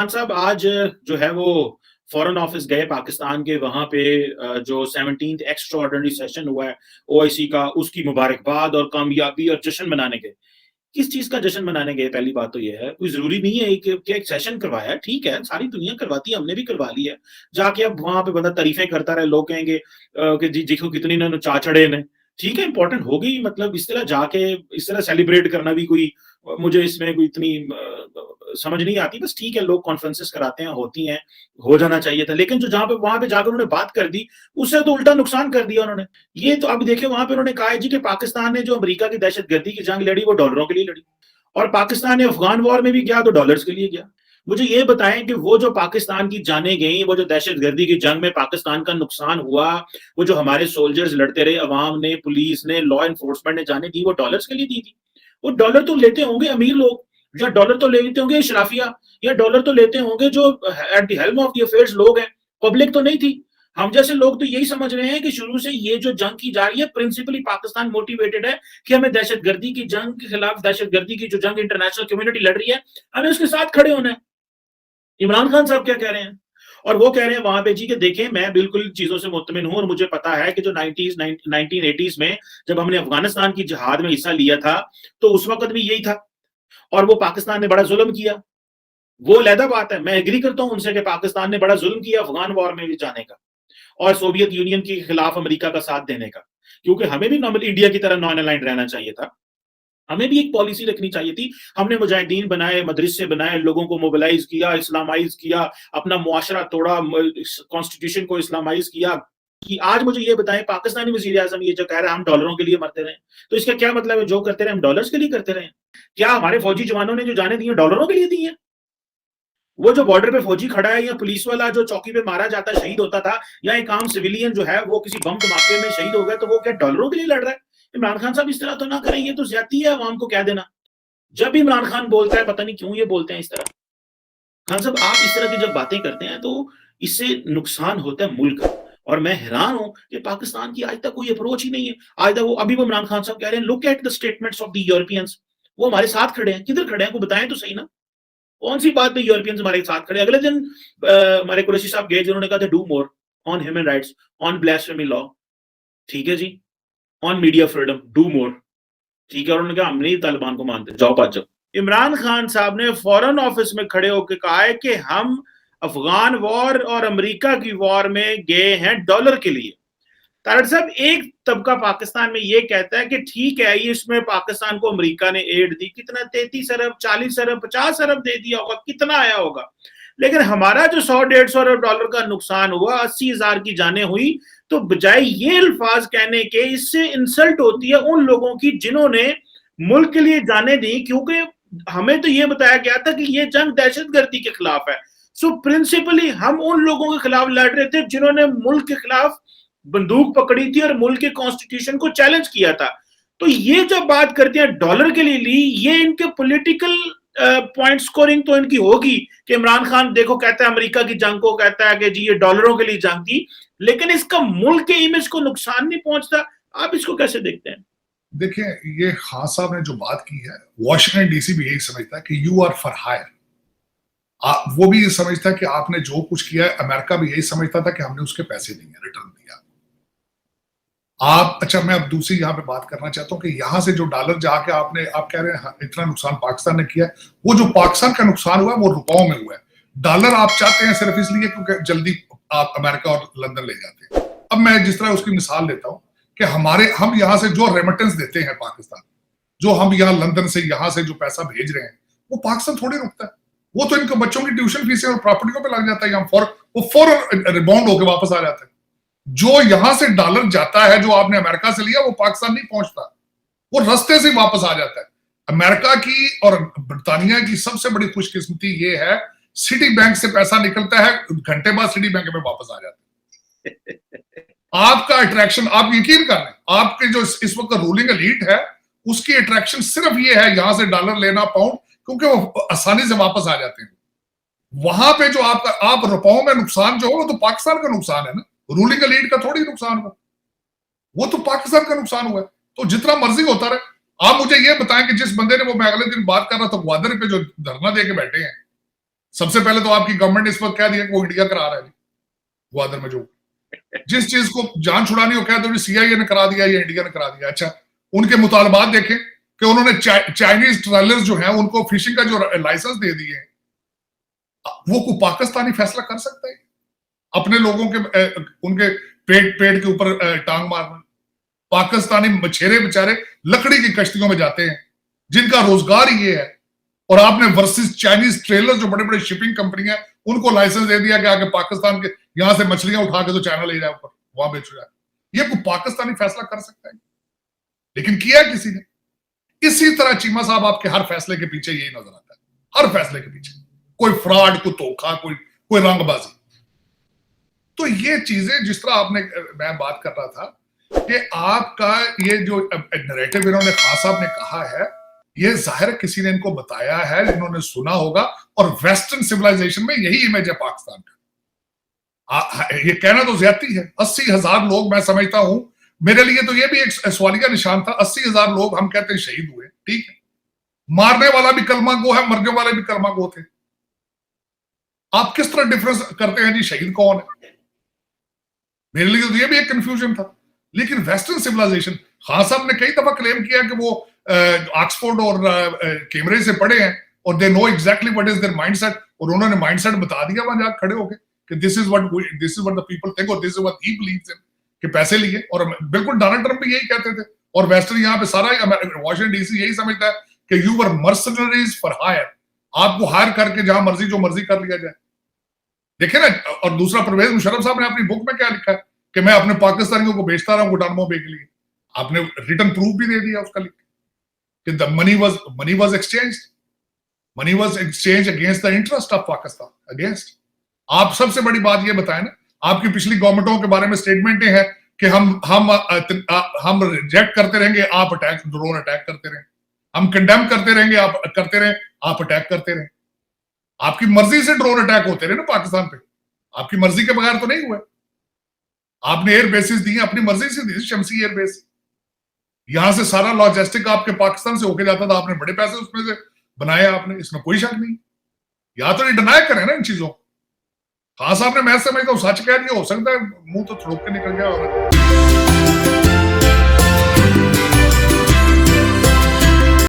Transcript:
खान साहब आज जो है वो फॉरेन ऑफिस गए पाकिस्तान के, वहां पे जो 17th एक्स्ट्रा ऑर्डिनरी सेशन हुआ है ओआईसी का, उसकी मुबारकबाद और कामयाबी और जश्न मनाने गए। किस चीज का जश्न मनाने गए? पहली बात तो ये है, कोई जरूरी नहीं है कि एक सेशन करवाया, ठीक है, सारी दुनिया करवाती है, हमने भी करवा लिया है। जाके अब वहां पे बंदा तारीफें करता रहे, लोग कहेंगे कि जी देखो कितनी इन्होंने चा चढ़े ने। ठीक है, इंपॉर्टेंट हो गई, मतलब इस तरह जाके इस तरह सेलिब्रेट करना भी कोई, मुझे इसमें कोई इतनी समझ नहीं आती। बस ठीक है, लोग कॉन्फ्रेंसेस कराते हैं, होती हैं, हो जाना चाहिए था। लेकिन जो जहां पे वहां पे जाकर उन्होंने बात कर दी, उससे तो उल्टा नुकसान कर दिया उन्होंने। ये तो अब देखिए, वहां पे उन्होंने कहा है जी कि पाकिस्तान ने जो अमेरिका की दहशतगर्दी की जंग लड़ी वो डॉलरों के लिए लड़ी, और पाकिस्तान ने अफगान वॉर में भी गया तो डॉलर्स के लिए गया। मुझे ये बताएं कि वो जो पाकिस्तान की जानें गई, वो जो दहशतगर्दी की जंग में पाकिस्तान का नुकसान हुआ, वो जो हमारे सोल्जर्स लड़ते रहे, अवाम ने, पुलिस ने, लॉ एनफोर्समेंट ने जाने दी, वो डॉलर्स के लिए दी थी। वो डॉलर तो लेते होंगे अमीर लोग, या डॉलर तो लेते होंगे शराफिया, या डॉलर तो लेते होंगे जो at the helm of the affairs लोग हैं। पब्लिक तो नहीं थी। हम जैसे लोग तो यही समझ रहे हैं कि शुरू से ये जो जंग की जा रही है, प्रिंसिपली पाकिस्तान मोटिवेटेड है कि हमें दहशतगर्दी की जंग के खिलाफ, दहशतगर्दी की जो जंग इंटरनेशनल कम्युनिटी लड़ रही है, हमें उसके साथ खड़े होना है। इमरान खान साहब क्या कह रहे हैं? और वो कह रहे हैं वहां पे जी कि देखें, मैं बिल्कुल चीजों से मुतमिन हूं, और मुझे पता है कि जो 1980s में जब हमने अफगानिस्तान की जिहाद में हिस्सा लिया था, तो उस वक्त भी यही था, और वो पाकिस्तान ने बड़ा जुल्म किया। वो लहदा बात है, मैं एग्री करता हूं उनसे कि पाकिस्तान ने बड़ा जुल्म किया अफगान वॉर में भी जाने का, और सोवियत यूनियन के खिलाफ अमेरिका का साथ देने का, क्योंकि हमें भी नॉर्मल इंडिया की तरह नॉन अलाइंड रहना चाहिए था। हमें भी एक पॉलिसी रखनी चाहिए थी। हमने मुजाहिदीन बनाए, मदरसे बनाए, लोगों को मोबिलाइज किया, इस्लामाइज किया, अपना मुआशरा तोड़ा, कॉन्स्टिट्यूशन को इस्लामाइज किया। कि आज मुझे ये बताएं, पाकिस्तानी वजीर आजम ये जो कह रहा है हम डॉलरों के लिए मरते रहे, तो इसका क्या मतलब है? जो करते रहे हम डॉलर्स के लिए करते रहे? क्या हमारे फौजी जवानों ने जो जाने दी है डॉलरों के लिए दी है? वो जो बॉर्डर पे फौजी खड़ा है, या पुलिस वाला जो चौकी पे मारा जाता शहीद होता था, या एक आम सिविलियन जो है वो किसी बम धमाके में शहीद हो गया, तो वो क्या डॉलरों के लिए लड़ रहा है? इमरान खान साहब इस तरह तो ना करें, ये तो ज्यादती है अवाम को कह देना। जब भी इमरान खान बोलता है, पता नहीं क्यों ये बोलते हैं इस तरह। खान साहब, आप इस तरह की जब बातें करते हैं तो इससे नुकसान होता है मुल्क का। और मैं हैरान हूं कि पाकिस्तान की आज तक कोई अप्रोच ही नहीं है। आज तक वो अभी वो इमरान खान साहब कह रहे हैं look at the statements of the Europeans. वो हमारे साथ खड़े हैं, किधर खड़े हैं? को बताएं तो सही ना, कौन सी बात पे यूरोपियंस हमारे साथ खड़े? अगले दिन हमारे कुरैशी साहब गए जिन्होंने कहा था do more on human rights, on blasphemy law, ठीक है जी, on media freedom, do more, ठीक है। और उन्होंने कहा हम नहीं तालिबान को मानते, जाओ बात जाओ। इमरान खान साहब ने फॉरेन ऑफिस में खड़े होकर कहा है कि हम अफगान वॉर और अमेरिका की वॉर में गए हैं डॉलर के लिए। तारड़ साहब, एक तबका पाकिस्तान में ये कहता है कि ठीक है, ये इसमें पाकिस्तान को अमेरिका ने एड दी, कितना 33 अरब, 40 अरब, 50 अरब दे दिया होगा, कितना आया होगा। लेकिन हमारा जो 100-150 अरब डॉलर का नुकसान हुआ, 80,000 की जाने हुई, तो बजाय ये अल्फाज कहने के, इससे इंसल्ट होती है उन लोगों की जिन्होंने मुल्क के लिए जाने दी, क्योंकि हमें तो ये बताया गया था कि ये जंग दहशतगर्दी के खिलाफ है। सो प्रिंसिपली हम उन लोगों के खिलाफ लड़ रहे थे जिन्होंने मुल्क के खिलाफ बंदूक पकड़ी थी और मुल्क के कॉन्स्टिट्यूशन को चैलेंज किया था। तो ये जब बात करते हैं डॉलर के लिए ली, ये इनके पॉलिटिकल पॉइंट स्कोरिंग तो इनकी होगी कि इमरान खान देखो कहता है अमेरिका की जंग को, कहता है कि जी ये डॉलरों के लिए जंग थी, लेकिन इसका मुल्क के इमेज को नुकसान नहीं पहुंचता। आप इसको कैसे देखते हैं? देखिए, ये खान साहब ने जो बात की है, वॉशिंगटन डीसी भी यही समझता है कि यू आर फॉर हायर। वो भी ये समझता है कि आपने जो कुछ किया है, अमेरिका भी यही समझता था कि हमने उसके पैसे दिए, रिटर्न दिया। आप अच्छा, मैं अब दूसरी यहाँ पे बात करना चाहता हूँ कि यहाँ से जो डॉलर जाके आप कह रहे हैं इतना नुकसान पाकिस्तान ने किया है, वो जो पाकिस्तान का नुकसान हुआ है वो रुपयों में हुआ है। डॉलर आप चाहते हैं सिर्फ इसलिए क्योंकि जल्दी आप अमेरिका और लंदन ले जाते हैं। अब मैं जिस तरह उसकी मिसाल देता हूँ कि हम यहाँ से जो रेमिटेंस देते हैं पाकिस्तान, जो हम यहाँ लंदन से यहाँ से जो पैसा भेज रहे हैं, वो पाकिस्तान थोड़ी रुकता है। वो तो इनके बच्चों की ट्यूशन फीसें और प्रॉपर्टियों पे लग जाता है, वो फौरन रिबाउंड होकर वापस आ जाता है। जो यहां से डॉलर जाता है, जो आपने अमेरिका से लिया, वो पाकिस्तान नहीं पहुंचता, वो रास्ते से वापस आ जाता है। अमेरिका की और ब्रिटानिया की सबसे बड़ी खुशकिस्मती ये है, सिटी बैंक से पैसा निकलता है, घंटे बाद सिटी बैंक में वापस आ जाता है। आपका अट्रैक्शन, आप यकीन कर लें, आपके जो इस वक्त रूलिंग एलीट है, उसकी अट्रैक्शन सिर्फ ये है यहां से डॉलर लेना, पाउंड, क्योंकि वो आसानी से वापस आ जाते हैं। वहां पे जो आप रुपयों में नुकसान जो हो, वो तो पाकिस्तान का नुकसान है ना, रूलिंग एलीट का थोड़ी नुकसान हुआ, वो तो पाकिस्तान का नुकसान हुआ है। तो जितना मर्जी होता रहे। आप मुझे ये बताएं कि जिस बंदे ने, वो मैं अगले दिन बात कर रहा था, ग्वादर पे जो धरना दे के बैठे हैं, सबसे पहले तो आपकी गवर्नमेंट ने इस वक्त कह दिया कि वो इंडिया करा रहा है जी, ग्वादर में जो जिस चीज को जान छुड़ानी हो कह दो सीआईए ने करा दिया या इंडिया ने करा दिया। अच्छा, उनके मुतालबात देखें कि उन्होंने चाइनीज ट्रेलर्स जो हैं उनको फिशिंग का जो लाइसेंस दे दिए, वो को पाकिस्तानी फैसला कर सकता है अपने लोगों के उनके पेट के ऊपर टांग मारना? पाकिस्तानी मछेरे बेचारे लकड़ी की कश्तियों में जाते हैं जिनका रोजगार ही ये है, और आपने वर्सेस चाइनीज ट्रेलर जो बड़े बड़े शिपिंग कंपनी है उनको लाइसेंस दे दिया कि आगे पाकिस्तान के यहां से मछलियां उठा के तो चाइना ले जाए ऊपर, वहां बेचो जाए। ये कोई पाकिस्तानी फैसला कर सकता है? लेकिन किया किसी ने। इसी तरह चीमा साहब आपके हर फैसले के पीछे यही नजर आता है, हर फैसले के पीछे कोई फ्रॉड, कोई धोखा, कोई रंगबाजी। तो ये चीजें जिस तरह आपने, मैं बात कर रहा था कि आपका ये जो नैरेटिव इन्होंने खान साहब ने कहा है, ये जाहिर किसी ने इनको बताया है, इन्होंने सुना होगा, और वेस्टर्न सिविलाइजेशन में यही इमेज है पाकिस्तान का। ये कहना तो ज्यादती है। 80,000 लोग, मैं समझता हूं, मेरे लिए तो ये भी एक सवालिया निशान था। 80,000 लोग हम कहते हैं शहीद हुए, ठीक है, मारने वाला भी कलमा गो है, मरने वाले भी कलमा गो थे। आप किस तरह डिफरेंस करते हैं जी शहीद कौन है? मेरे लिए तो ये भी एक कंफ्यूजन था। लेकिन वेस्टर्न सिविलाइजेशन, खान साहब ने कई दफा क्लेम किया कि वो ऑक्सफोर्ड और कैम्ब्रिज से पढ़े हैं और they know exactly what is there mindset, और उन्होंने माइंडसेट बता दिया वहां जाकर खड़े होके कि this is what the people think और this is what he believes in, कि पैसे लिए। और बिल्कुल डोनाल्ड ट्रंप भी यही कहते थे, और वेस्टर्न यहाँ पे सारा वॉशिंगटन डीसी यही समझता है कि you were mercenaries for hire, आपको हायर करके जहां मर्जी जो मर्जी कर लिया जाए। देखे ना। और दूसरा, परवेज मुशर्रफ साहब ने अपनी बुक में क्या लिखा है कि मैं अपने पाकिस्तानियों को बेचता रहा हूं गुटानमो बे के लिए। आपने रिटर्न प्रूफ भी दे दिया उसका लिख के the money was exchange against the interest of Pakistan, against. आप सबसे बड़ी बात ये बताएं ना, आपकी पिछली गवर्नमेंटों के बारे में स्टेटमेंटें हैं कि हम रिजेक्ट करते रहेंगे, आप ड्रोन अटैक करते रहें, हम कंडेम करते रहेंगे, आप करते रहें, आप अटैक करते रहें। आपकी मर्जी से ड्रोन अटैक होते रहे ना पाकिस्तान पे, आपकी मर्जी के बगैर तो नहीं हुए। आपने एयर बेसिस दी, अपनी मर्जी से दी, शमसी एयर बेस। यहां से सारा लॉजिस्टिक आपके पाकिस्तान से होके जाता था, आपने बड़े पैसे उसमें से बनाए आपने, इसमें कोई शक नहीं। या तो ये डिनाई करें ना इन चीजों। खान साहब ने, मैं समझता हूं, सच कह दिया, हो सकता है मुंह तो थड़क के निकल गया।